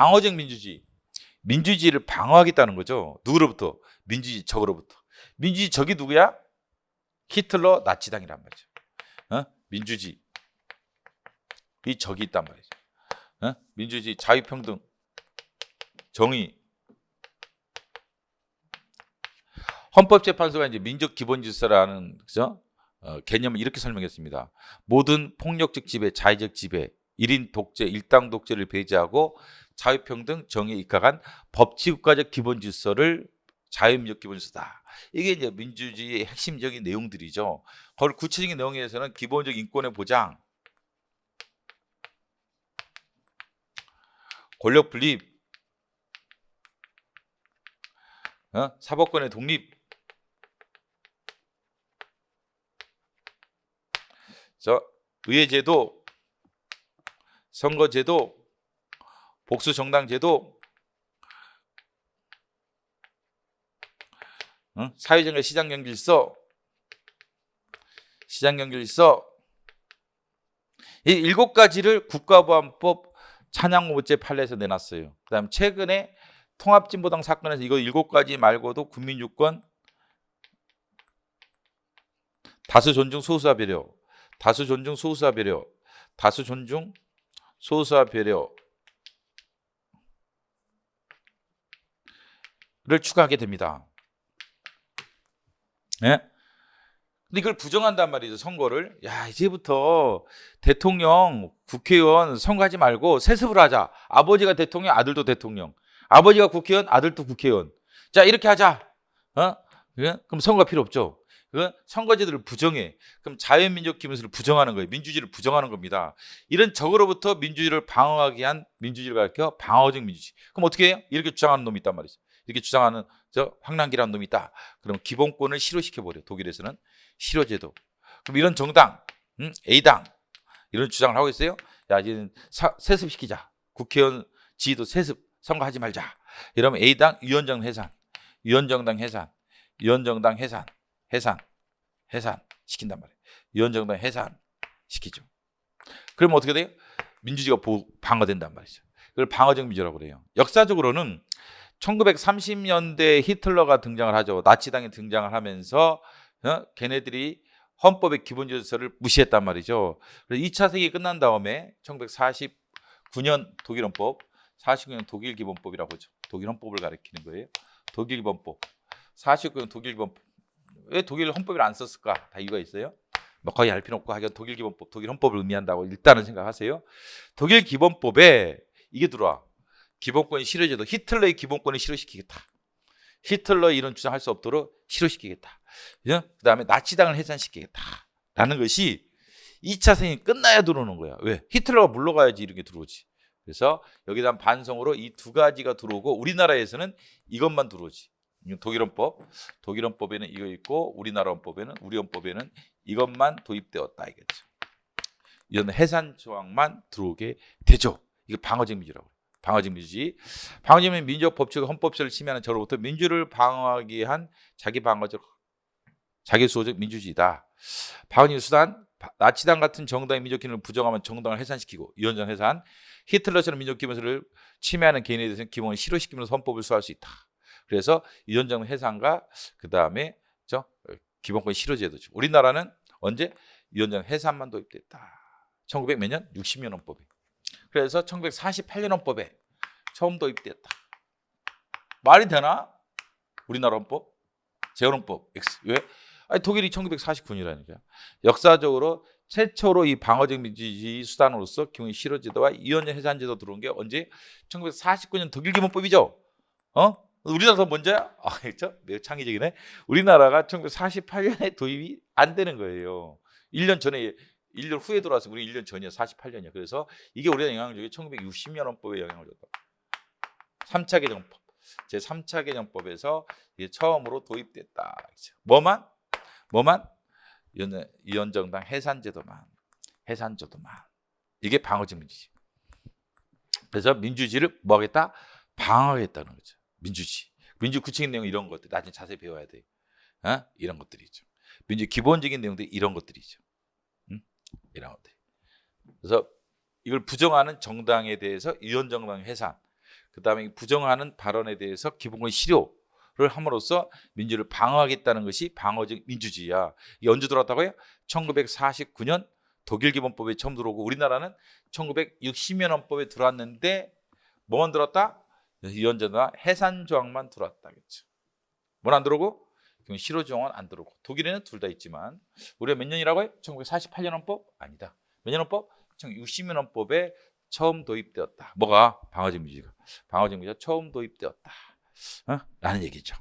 방어적 민주주의. 민주주의를 방어하겠다는 거죠. 누구로부터? 민주주의 적으로부터. 민주주의 적이 누구야? 히틀러 나치당이란 말이죠. 민주주의 이 적이 있단 말이죠. 민주주의, 자유평등, 정의. 헌법재판소가 이제 민족기본질서라는 그죠? 개념을 이렇게 설명했습니다. 모든 폭력적 지배, 자의적 지배, 1인 독재, 일당 독재를 배제하고 자유평등, 정의에 입각한 법치국가적 기본질서를 자유민족 기본질서다. 이게 이제 민주주의의 핵심적인 내용들이죠. 거기 구체적인 내용에서는 기본적 인권의 보장, 권력 분립, 사법권의 독립, 의회제도, 선거제도, 복수정당제도, 사회정의 시장경질서, 이 7가지를 국가보안법 찬양호 제8호에서 내놨어요. 그 다음 최근에 통합진보당 사건에서 이거 7가지 말고도 국민주권, 다수 존중 소수와 배려, 다수 존중 소수와 배려, 다수 존중 소수와 배려를 추가하게 됩니다. 예? 근데 이걸 부정한단 말이죠. 선거를. 야, 이제부터 대통령, 국회의원 선거하지 말고 세습을 하자. 아버지가 대통령, 아들도 대통령. 아버지가 국회의원, 아들도 국회의원. 자, 이렇게 하자. 그럼 선거가 필요 없죠. 선거제도를 부정해. 그럼 자유민족 기본소를 부정하는 거예요. 민주주의를 부정하는 겁니다. 이런 적으로부터 민주주의를 방어하게 한 민주주의를 가르쳐 방어적 민주주의. 그럼 어떻게 해요? 이렇게 주장하는 놈이 있단 말이죠. 이렇게 주장하는 황난기라는 놈이 있다. 그럼 기본권을 실효시켜버려. 독일에서는 실효제도. 그럼 이런 정당, A당 이런 주장을 하고 있어요. 야, 이제는 세습시키자. 국회의원 지위도 세습, 선거하지 말자. 이러면 A당 위원장 해산, 위원정당 해산, 위원정당 해산 시킨단 말이에요. 위원정당 해산 시키죠. 그러면 어떻게 돼요? 민주주의가 방어된단 말이죠. 그걸 방어적 민주라고 그래요. 역사적으로는 1930년대 히틀러가 등장을 하죠. 나치당이 등장을 하면서 걔네들이 헌법의 기본질서를 무시했단 말이죠. 그래서 2차 세계가 끝난 다음에 1949년 독일 헌법, 49년 독일 기본법이라고 하죠. 독일 헌법을 가리키는 거예요. 독일 기본법. 49년 독일 기본법. 왜 독일 헌법을 안 썼을까? 다 이유가 있어요. 뭐 거의 알 필요 없고 하여간 독일 기본법, 독일 헌법을 의미한다고 일단은 생각하세요. 독일 기본법에 이게 들어와. 기본권이 실효제도, 히틀러의 기본권을 실효시키겠다. 히틀러 이런 주장할 수 없도록 실효시키겠다. 그 다음에 나치당을 해산시키겠다. 라는 것이 2차 세계가 끝나야 들어오는 거야. 왜? 히틀러가 물러가야지 이렇게 들어오지. 그래서 여기다 반성으로 이 2가지가 들어오고 우리나라에서는 이것만 들어오지. 독일 헌법에는 이거 있고 우리나라 헌법에는 우리 헌법에는 이것만 도입되었다 이거죠. 이런 해산 조항만 들어오게 되죠. 이거 방어적 민주라고 해요. 방어적 민주주의. 방어적 민주적 법칙 헌법제를 침해하는 저로부터 민주를 방어하기 위한 자기 수호적 민주주의다. 방어적 수단. 나치당 같은 정당의 민족 기능을 부정하면 정당을 해산시키고 위원장 해산. 히틀러처럼 민족 기본소를 침해하는 개인에 대해서는 기본을 실효시키면서 헌법을 수호할 수 있다. 그래서 위원장 해산과 그 다음에 기본권 실효제도죠. 우리나라는 언제 위원장 해산만 도입됐다. 1900 몇 년? 60년 헌법에. 그래서 1948년 헌법에 처음 도입됐다. 말이 되나? 우리나라 헌법, 재헌헌법 X. 왜? 아니, 독일이 1949년이라니까요. 역사적으로 최초로 이 방어적 민주주의 수단으로서 기본 실효제도와 위원장 해산제도 들어온 게 언제? 1949년 독일 기본법이죠. 우리나라가 먼저야? 그렇죠? 매우 창의적이네. 우리나라가 1948년에 도입이 안 되는 거예요. 1년 전에 1년 후에 들어와서 우리 1년 전이야. 48년이야. 그래서 이게 우리나라 영향을 주게 1960년 헌법에 영향을 줬다. 3차 개정법. 제3차 개정법에서 이게 처음으로 도입됐다. 뭐만? 위원정당 해산제도만. 이게 방어적 민주주의. 그래서 민주주의를 뭐 하겠다? 방어하겠다는 거죠. 민주주의. 민주 구체적인 내용 이런 것들 나중에 자세히 배워야 돼요. 이런 것들이죠. 민주 기본적인 내용들이 이런 것들이죠. 이런 것들. 그래서 이걸 부정하는 정당에 대해서 위원정당 해산. 그다음에 부정하는 발언에 대해서 기본권 실효를 함으로써 민주를 방어하겠다는 것이 방어적 민주주의야. 이게 언제 들어왔다고요? 1949년 독일 기본법에 처음 들어오고 우리나라는 1960년 헌법에 들어왔는데 뭐만 들어왔다? 유언전과 해산 조항만 들어왔다겠죠. 뭘 안 들어오고? 실효 조항은 안 들어오고. 독일에는 둘 다 있지만 우리가 몇 년이라고요? 1948년 헌법? 아니다. 몇 년 헌법? 1960년 헌법에 처음 도입되었다. 뭐가? 방어적 민주주의가. 방어적 민주주의가 처음 도입되었다. 라는 얘기죠.